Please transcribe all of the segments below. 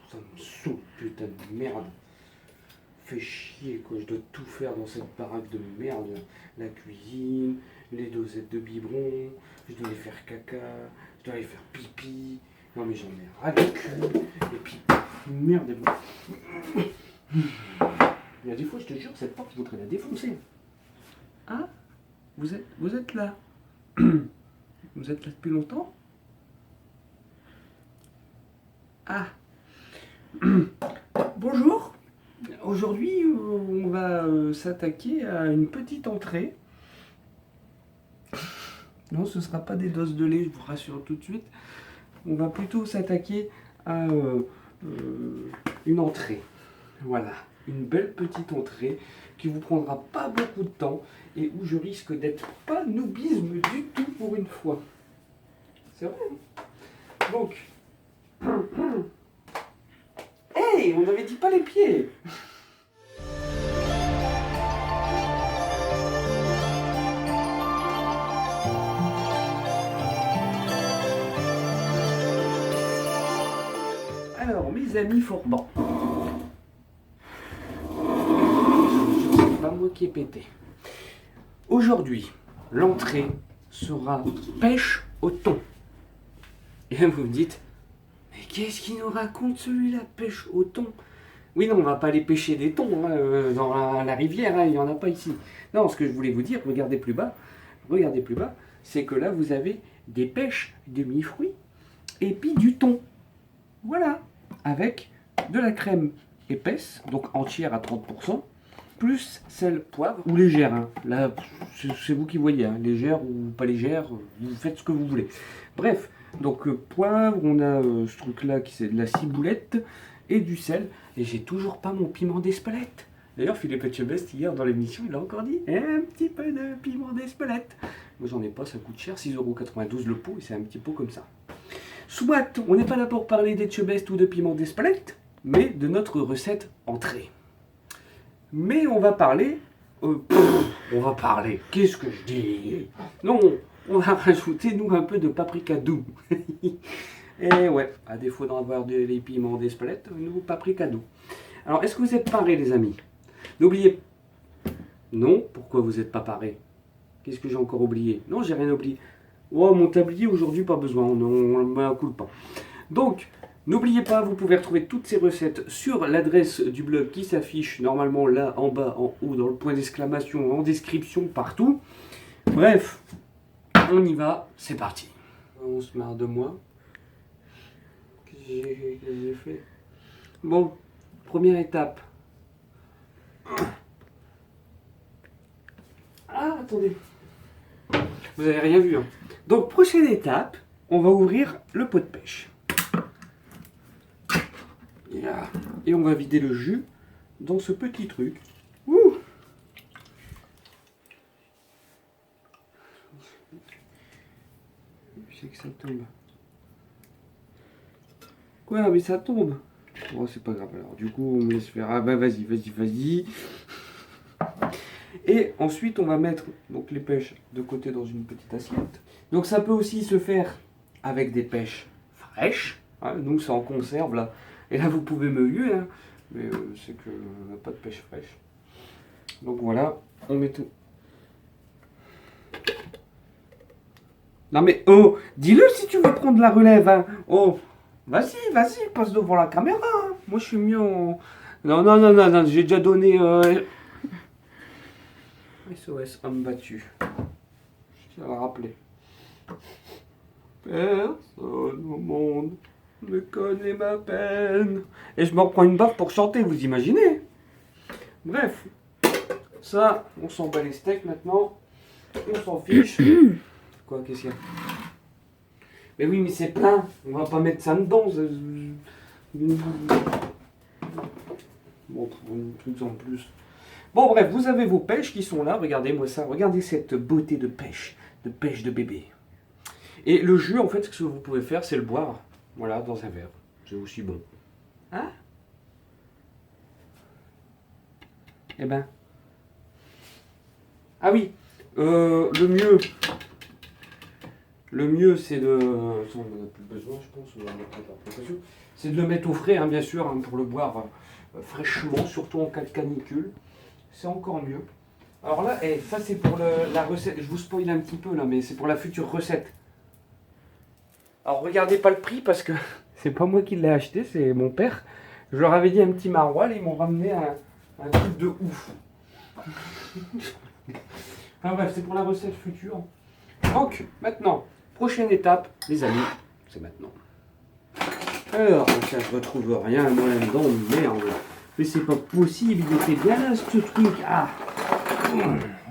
Ça me saoule, putain de merde. Fait chier, quoi. Je dois tout faire dans cette baraque de merde. La cuisine, les dosettes de biberon, je dois les faire caca, je dois les faire pipi. Non mais j'en ai ras le cul. Et puis, merde. Il y a des fois, je te jure, cette porte, je voudrais la défoncer. Ah, vous êtes là. Vous êtes là depuis longtemps? Ah. Bonjour. Aujourd'hui, on va s'attaquer à une petite entrée. Non, ce ne sera pas des doses de lait, je vous rassure tout de suite. On va plutôt s'attaquer à une entrée. Voilà, une belle petite entrée qui vous prendra pas beaucoup de temps et où je risque d'être pas noobisme du tout pour une fois. C'est vrai, hein? Donc, hey, on n'avait dit pas les pieds. Alors, mes amis forbans. C'est pas moi qui ai pété. Aujourd'hui, l'entrée sera pêche au thon. Et là, vous me dites, mais qu'est-ce qu'il nous raconte celui-là, pêche au thon? Oui, non, on va pas aller pêcher des thons hein, dans la rivière, hein, il n'y en a pas ici. Non, ce que je voulais vous dire, regardez plus bas, c'est que là, vous avez des pêches demi-fruits et puis du thon. Voilà, avec de la crème épaisse, donc entière à 30%, plus sel, poivre ou légère. Hein. Là, c'est vous qui voyez, hein, légère ou pas légère, vous faites ce que vous voulez. Bref, donc poivre, on a ce truc-là qui c'est de la ciboulette et du sel. Et j'ai toujours pas mon piment d'Espelette. D'ailleurs, Philippe Etchebest, hier dans l'émission, il a encore dit un petit peu de piment d'Espelette. Moi, j'en ai pas, ça coûte cher, 6,92 € le pot, et c'est un petit pot comme ça. Soit, on n'est pas là pour parler d'Etchebest ou de piment d'Espelette, mais de notre recette entrée. Mais on va parler... qu'est-ce que je dis? Non, on va rajouter, nous, un peu de paprika doux. Et ouais, à défaut d'en avoir des piments d'Espelette, nous, paprika doux. Alors, est-ce que vous êtes parés, les amis? N'oubliez... Non, pourquoi vous n'êtes pas parés? Qu'est-ce que j'ai encore oublié? Non, j'ai rien oublié. Oh, mon tablier, aujourd'hui, pas besoin, on ne me coule pas. Donc, n'oubliez pas, vous pouvez retrouver toutes ces recettes sur l'adresse du blog qui s'affiche normalement là, en bas, en haut, dans le point d'exclamation, en description, partout. Bref, on y va, c'est parti. On se marre de moi. Qu'est-ce que j'ai fait? Bon, première étape. Ah, attendez. Vous n'avez rien vu, hein. Donc, prochaine étape, on va ouvrir le pot de pêche. Et on va vider le jus dans ce petit truc. Ouh! Je sais que ça tombe. Quoi? Mais ça tombe. Oh, c'est pas grave. Alors, du coup, on me laisse faire. Ah bah vas-y. Et ensuite, on va mettre donc, les pêches de côté dans une petite assiette. Donc, ça peut aussi se faire avec des pêches fraîches. Hein, nous, c'est en conserve là. Et là, vous pouvez me huer, hein, mais c'est qu'on n'a pas de pêche fraîche. Donc voilà, on met tout. Non mais, oh, dis-le si tu veux prendre la relève, hein. Oh, vas-y, passe devant la caméra. Hein. Moi, je suis mieux en... Non, j'ai déjà donné... SOS, homme battu. Je tiens à le rappeler. Personne au monde ne connaît ma peine. Et je me reprends une baffe pour chanter, vous imaginez? Bref, ça, on s'en bat les steaks maintenant. On s'en fiche. Quoi, qu'est-ce qu'il y a? Mais oui, mais c'est plein. On va pas mettre ça dedans. Bon, un truc en plus. Bon, bref, vous avez vos pêches qui sont là. Regardez-moi ça. Regardez cette beauté de pêche de bébé. Et le jus, en fait, ce que vous pouvez faire, c'est le boire. Voilà, dans un verre. C'est aussi bon. Hein? Eh ben. Ah oui, le mieux, Le mieux, c'est de... Ça, on n'en a plus besoin, je pense. On va mettre la précaution. C'est de le mettre au frais, hein, bien sûr, hein, pour le boire fraîchement, surtout en cas de canicule. C'est encore mieux. Alors là, ça c'est pour la recette. Je vous spoil un petit peu là, mais c'est pour la future recette. Alors regardez pas le prix parce que c'est pas moi qui l'ai acheté, c'est mon père. Je leur avais dit un petit maroilles et ils m'ont ramené un truc de ouf. Enfin bref, c'est pour la recette future. Donc, maintenant, prochaine étape, les amis, c'est maintenant. Alors, ça, je retrouve rien, moi là-dedans, merde. Mais c'est pas possible, il était bien là ce truc. Ah,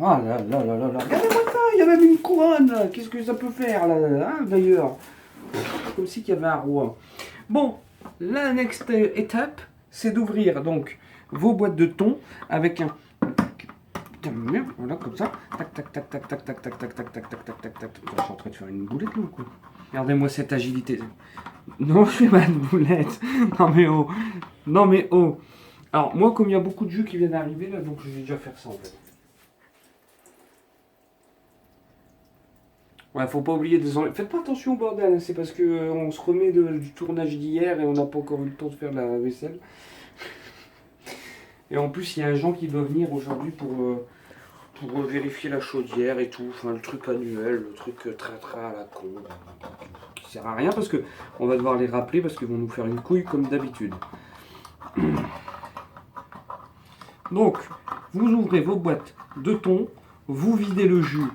oh là là là là là. Regardez-moi ça, il y a même une couronne. Qu'est-ce que ça peut faire là, hein, d'ailleurs? Comme si qu'il y avait un roi. Bon, la next étape, c'est d'ouvrir donc vos boîtes de thon avec un... Voilà, comme ça. Tac, tac, tac, tac, tac, tac, tac, tac, tac, tac, tac, tac, tac, tac. Je suis en train de faire une boulette là ou quoi? Regardez-moi cette agilité. Non, je fais pas de boulette. Non mais oh. Non mais oh. Alors moi, comme il y a beaucoup de jus qui viennent d'arriver là, donc je vais déjà faire ça en fait. Ouais, faut pas oublier des enlèvements. Faites pas attention au bordel, hein, c'est parce que on se remet du tournage d'hier et on n'a pas encore eu le temps de faire la vaisselle. Et en plus, il y a un gens qui doit venir aujourd'hui pour vérifier la chaudière et tout. Enfin, le truc annuel, le truc tra-tra à la con. Qui sert à rien parce que on va devoir les rappeler parce qu'ils vont nous faire une couille comme d'habitude. Donc, vous ouvrez vos boîtes de thon, vous videz le jus.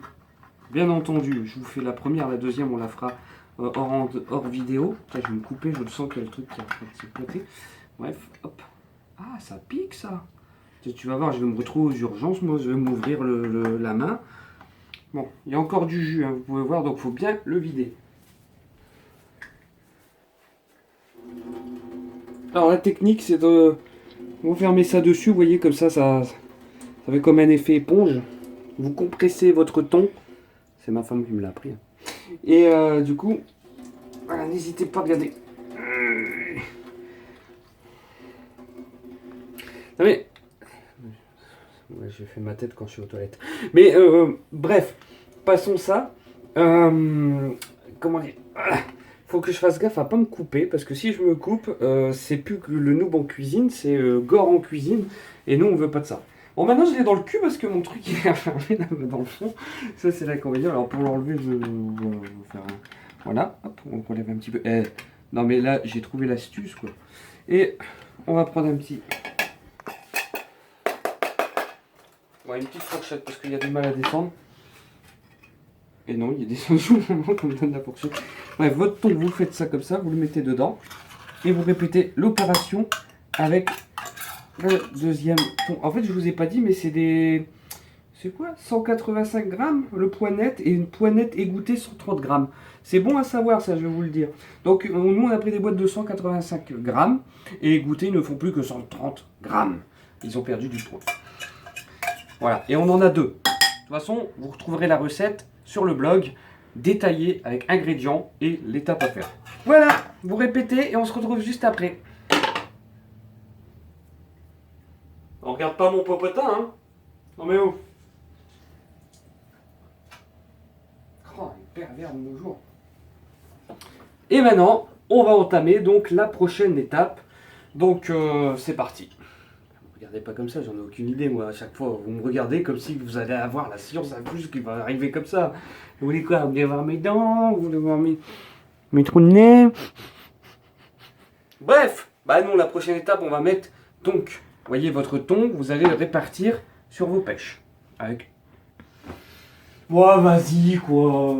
Bien entendu, je vous fais la première, la deuxième, on la fera hors vidéo. Là, je vais me couper, je le sens qu'il y a le truc qui est en train de s'éclater. Bref, hop. Ah, ça pique ça. Tu vas voir, je vais me retrouver aux urgences, moi, je vais m'ouvrir la main. Bon, il y a encore du jus, hein, vous pouvez voir, donc il faut bien le vider. Alors la technique, c'est de... Vous fermez ça dessus, vous voyez, comme ça fait comme un effet éponge. Vous compressez votre thon. C'est ma femme qui me l'a appris. Et du coup, voilà, n'hésitez pas à regarder. Non mais... Ouais, j'ai fait ma tête quand je suis aux toilettes. Mais bref, passons ça. Comment dire? Faut que je fasse gaffe à pas me couper, parce que si je me coupe, c'est plus que le noob en cuisine, c'est gore en cuisine, et nous on veut pas de ça. Bon, maintenant je l'ai dans le cul parce que mon truc il est enfermé là dans le fond. Ça c'est l'inconvénient. Alors pour l'enlever, je vais faire un... Voilà, hop, on relève un petit peu. Non mais là j'ai trouvé l'astuce quoi. Et on va prendre un petit... Ouais, une petite fourchette parce qu'il y a du mal à descendre. Et non, il est descendu au moment qu'on me donne la fourchette. Bref, votre thon, vous faites ça comme ça, vous le mettez dedans. Et vous répétez l'opération avec le deuxième thon. En fait, je vous ai pas dit, mais c'est des... C'est quoi? 185 grammes le poids net et une poignette égouttée 130 grammes. C'est bon à savoir, ça, je vais vous le dire. Donc, nous, on a pris des boîtes de 185 grammes et égouttées, ils ne font plus que 130 grammes. Ils ont perdu du poids. Voilà, et on en a deux. De toute façon, vous retrouverez la recette sur le blog, détaillée avec ingrédients et l'étape à faire. Voilà, vous répétez et on se retrouve juste après. On regarde pas mon popotin, hein? Non mais oh. Oh, il pervers de nos jours. Et maintenant, on va entamer donc la prochaine étape. Donc c'est parti. Regardez pas comme ça, j'en ai aucune idée moi. À chaque fois, vous me regardez comme si vous allez avoir la science infuse qui va arriver comme ça. Vous voulez quoi? Vous voulez voir mes dents? Vous voulez voir mes trous de nez? Bref, bah non, la prochaine étape, on va mettre donc, voyez votre thon, vous allez le répartir sur vos pêches. Avec. Ouais, vas-y quoi.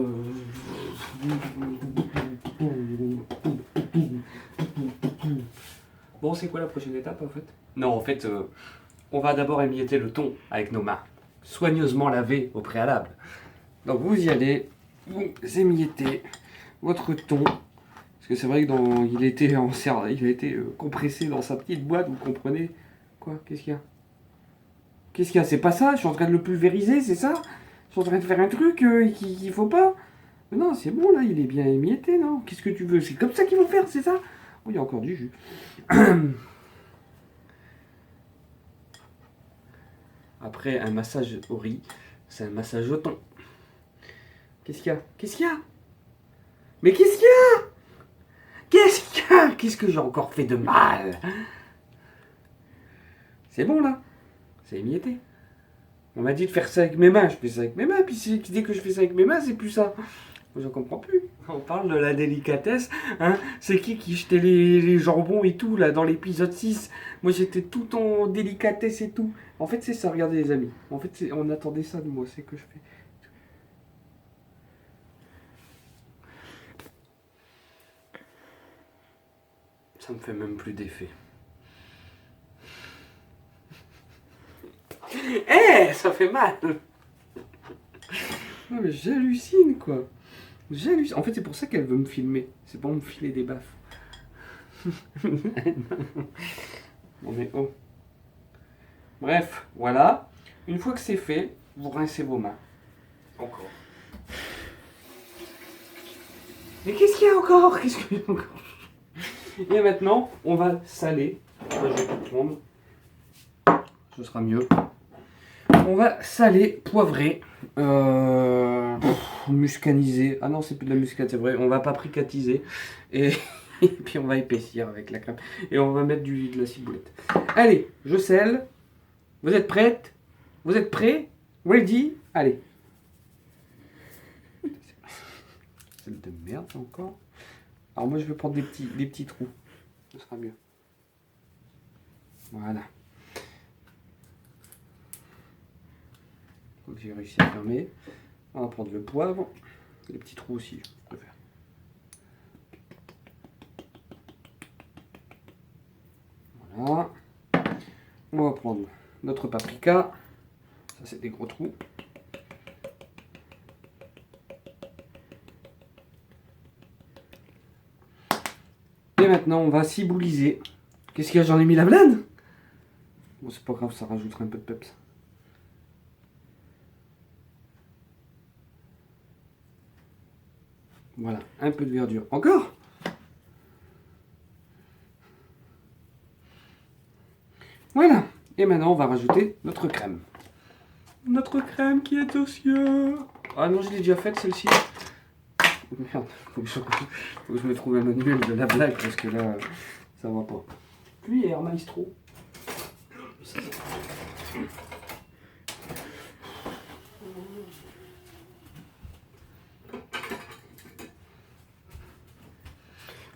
Bon, c'est quoi la prochaine étape en fait? Non, en fait, on va d'abord émietter le thon avec nos mains, soigneusement lavées au préalable. Donc vous y allez, vous émiettez votre thon, parce que c'est vrai que il a été compressé dans sa petite boîte, vous comprenez? Quoi? Qu'est-ce qu'il y a? Qu'est-ce qu'il y a? C'est pas ça? Je suis en train de le pulvériser, c'est ça? Je suis en train de faire un truc qu'il faut pas? Mais non, c'est bon là, il est bien émietté, non? Qu'est-ce que tu veux? C'est comme ça qu'il faut faire, c'est ça? Oh, il y a encore du jus. Après un massage au riz, c'est un massage au thon. Qu'est-ce qu'il y a? Qu'est-ce qu'il y a? Mais qu'est-ce qu'il y a? Qu'est-ce qu'il y a? Qu'est-ce que j'ai encore fait de mal? C'est bon là? C'est émietté. On m'a dit de faire ça avec mes mains, je fais ça avec mes mains, puis dès que je fais ça avec mes mains, c'est plus ça. Je comprends plus. On parle de la délicatesse, hein. C'est qui jetait les jambons et tout là dans l'épisode 6? Moi j'étais tout en délicatesse et tout. En fait c'est ça, regardez les amis. En fait on attendait ça de moi, c'est que je fais. Ça me fait même plus d'effet. Eh, ça fait mal. Non mais j'hallucine quoi. J'hallucine. En fait c'est pour ça qu'elle veut me filmer. C'est pour me filer des baffes. Non mais oh. Bref, voilà. Une fois que c'est fait, vous rincez vos mains. Encore. Mais qu'est-ce qu'il y a encore? Qu'est-ce qu'il y a encore? Et maintenant, on va saler. Je vais tout prendre. Ce sera mieux. On va saler, poivrer, muscaniser. Ah non, c'est plus de la muscade, c'est vrai. On va papricatiser. Et, et puis on va épaissir avec la crème. Et on va mettre de la ciboulette. Allez, je sèle. Vous êtes prêtes? Vous êtes prêts? Ready? Allez. Celle de merde encore. Alors moi je vais prendre des petits trous. Ce sera mieux. Voilà. Donc j'ai réussi à fermer. On va prendre le poivre. Les petits trous aussi, je préfère. Voilà. On va prendre notre paprika. Ça c'est des gros trous. Et maintenant on va cibouliser. Qu'est-ce qu'il y a? J'en ai mis la blinde. Bon c'est pas grave, ça rajoutera un peu de peps. Voilà, un peu de verdure. Encore? Voilà. Et maintenant on va rajouter notre crème. Notre crème qui est aux cieux. Ah non, je l'ai déjà faite celle-ci. Merde, faut que je me trouve un manuel de la blague parce que là, ça va pas. Cuillère, maestro.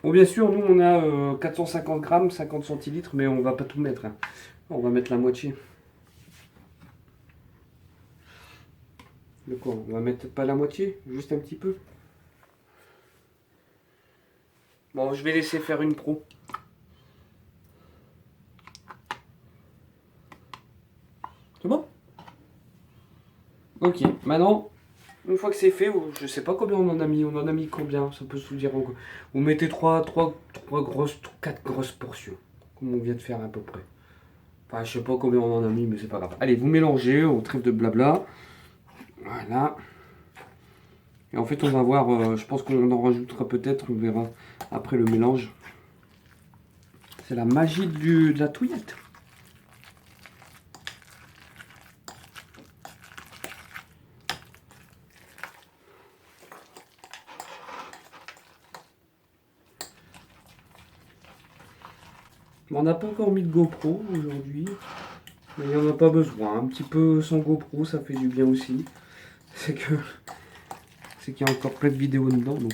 Bon, bien sûr, nous on a 450 grammes, 50 centilitres, mais on va pas tout mettre. Hein. On va mettre la moitié. De quoi? On va mettre pas la moitié, juste un petit peu. Bon, je vais laisser faire une pro. C'est bon? Ok, maintenant, une fois que c'est fait, je sais pas combien on en a mis combien, ça peut se vous dire. Vous mettez 4 grosses portions, comme on vient de faire à peu près. Enfin, je sais pas combien on en a mis, mais c'est pas grave. Allez, vous mélangez, on trêve de blabla. Voilà. Et en fait, on va voir, je pense qu'on en rajoutera peut-être, on verra après le mélange. C'est la magie de la touillette. On n'a pas encore mis de GoPro aujourd'hui, mais il n'y en a pas besoin. Un petit peu sans GoPro, ça fait du bien aussi. C'est qu'il y a encore plein de vidéos dedans, donc.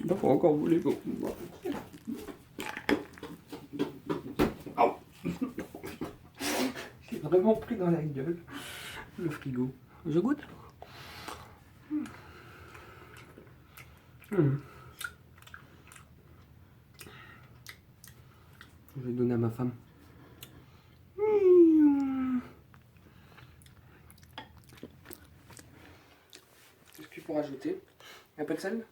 Il faut encore voler beaucoup. Oh. J'ai vraiment pris dans la gueule le frigo. Je goûte. Je vais donner à ma femme. Est-ce qu'il faut rajouter un peu de sel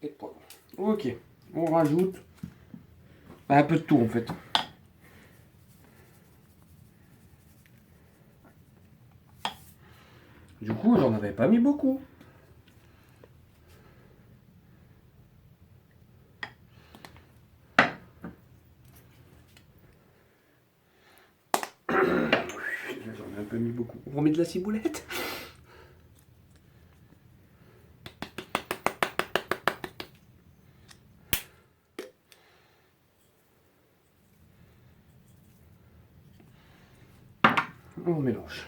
et de poivre? Ok, on rajoute un peu de tout en fait. Du coup, j'en avais pas mis beaucoup. un peu mis beaucoup. On remet de la ciboulette. On mélange.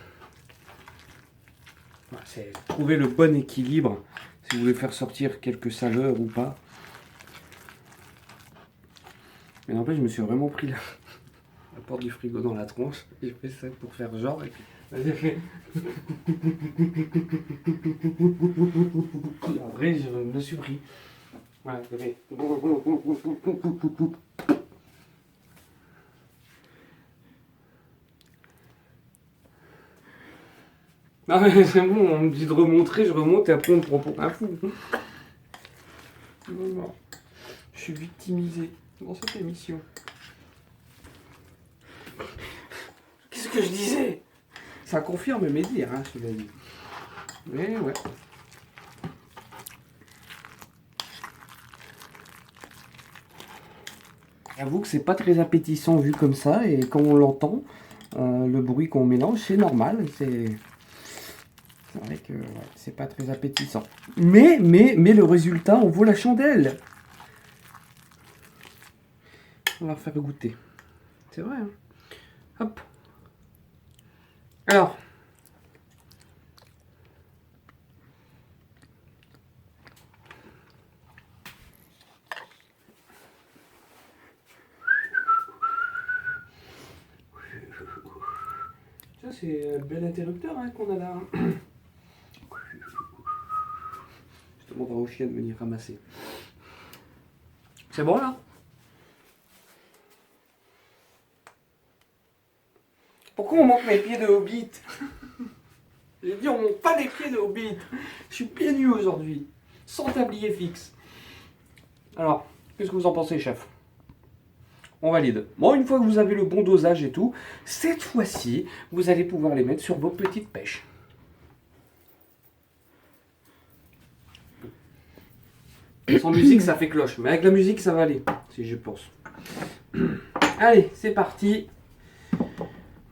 Voilà, c'est trouver le bon équilibre si vous voulez faire sortir quelques saveurs ou pas. Mais n'empêche, je me suis vraiment pris la porte du frigo dans la tronche. J'ai fait ça pour faire genre et puis j'ai fait. Après, je me suis pris. Voilà, j'ai fait. Non mais c'est bon, on me dit de remontrer, je remonte et après on me prend pour un fou. Non, je suis victimisé dans cette émission. Qu'est-ce que je disais? Ça confirme mes dires, hein, cela dit. Mais ouais. J'avoue que c'est pas très appétissant vu comme ça, et quand on l'entend, le bruit qu'on mélange, c'est normal. C'est vrai que ouais, c'est pas très appétissant. Mais le résultat, on vaut la chandelle. On va faire goûter. C'est vrai, hein. Hop. Alors. Ça, c'est un bel interrupteur hein, qu'on a là. Je demanderai au chien de venir ramasser. C'est bon là? Pourquoi on manque mes pieds de hobbit? J'ai dit on monte pas les pieds de hobbit. Je suis pieds nus aujourd'hui. Sans tablier fixe. Alors, qu'est-ce que vous en pensez, chef? On valide. Bon, une fois que vous avez le bon dosage et tout, cette fois-ci, vous allez pouvoir les mettre sur vos petites pêches. Sans musique, ça fait cloche. Mais avec la musique, ça va aller, si je pense. Allez, c'est parti.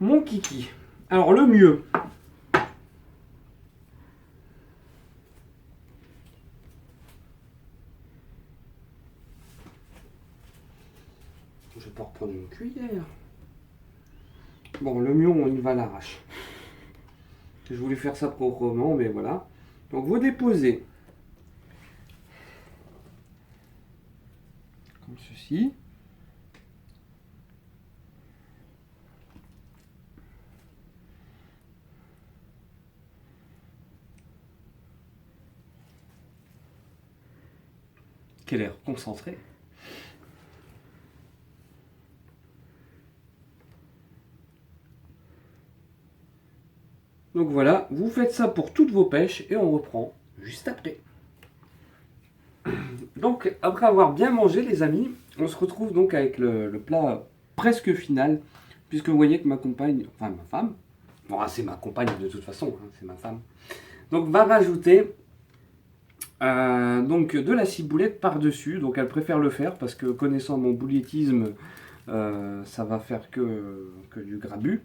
Mon kiki. Alors, le mieux. Je vais pas reprendre une cuillère. Bon, le mieux, on y va à l'arrache. Je voulais faire ça proprement, mais voilà. Donc, vous déposez. Comme ceci. Quel air concentré. Donc voilà, vous faites ça pour toutes vos pêches et on reprend juste après. Donc après avoir bien mangé les amis, on se retrouve donc avec le plat presque final, puisque vous voyez que ma compagne, enfin ma femme, bon c'est ma compagne de toute façon, hein, c'est ma femme, donc va rajouter donc de la ciboulette par-dessus, donc elle préfère le faire parce que connaissant mon boulettisme, ça va faire que du grabu.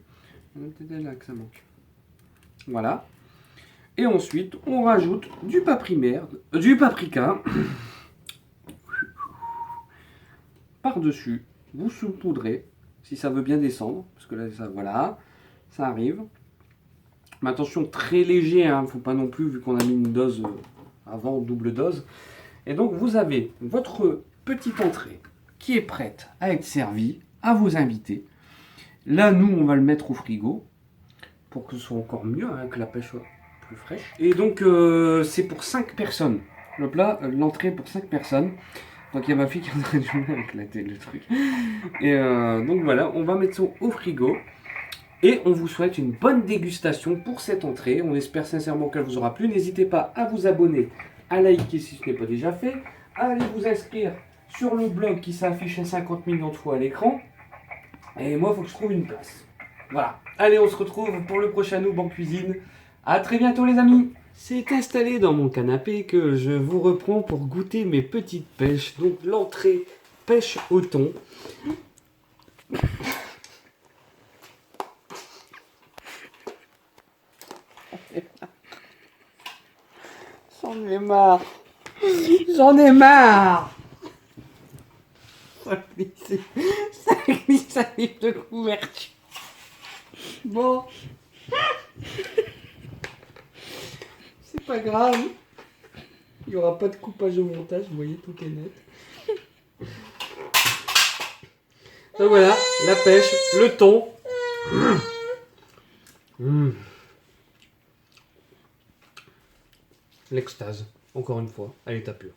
Peut-être là que ça manque. Voilà. Et ensuite, on rajoute du paprika par-dessus. Vous saupoudrez si ça veut bien descendre, parce que là, ça, voilà, ça arrive. Mais attention, très léger, hein, faut pas non plus, vu qu'on a mis une dose avant, double dose. Et donc, vous avez votre petite entrée qui est prête à être servie à vos invités. Là, nous, on va le mettre au frigo pour que ce soit encore mieux, hein, que la pêche soit plus fraîche. Et donc, c'est pour 5 personnes. Le plat, l'entrée pour 5 personnes. Donc, il y a ma fille qui est en train de jouer avec le truc. Et donc, voilà, on va mettre ça au frigo. Et on vous souhaite une bonne dégustation pour cette entrée. On espère sincèrement qu'elle vous aura plu. N'hésitez pas à vous abonner, à liker si ce n'est pas déjà fait, à aller vous inscrire sur le blog qui s'affiche à 50 millions de fois à l'écran. Et moi, il faut que je trouve une place. Voilà. Allez, on se retrouve pour le prochain Noob en cuisine. A très bientôt les amis. C'est installé dans mon canapé que je vous reprends pour goûter mes petites pêches. Donc l'entrée pêche au thon. J'en ai marre. J'en ai marre. Ça glisse, ça glisse de couverture. Bon. C'est pas grave. Il n'y aura pas de coupage au montage, vous voyez, tout est net. Donc voilà, la pêche, le thon. L'extase, encore une fois, à l'état pur.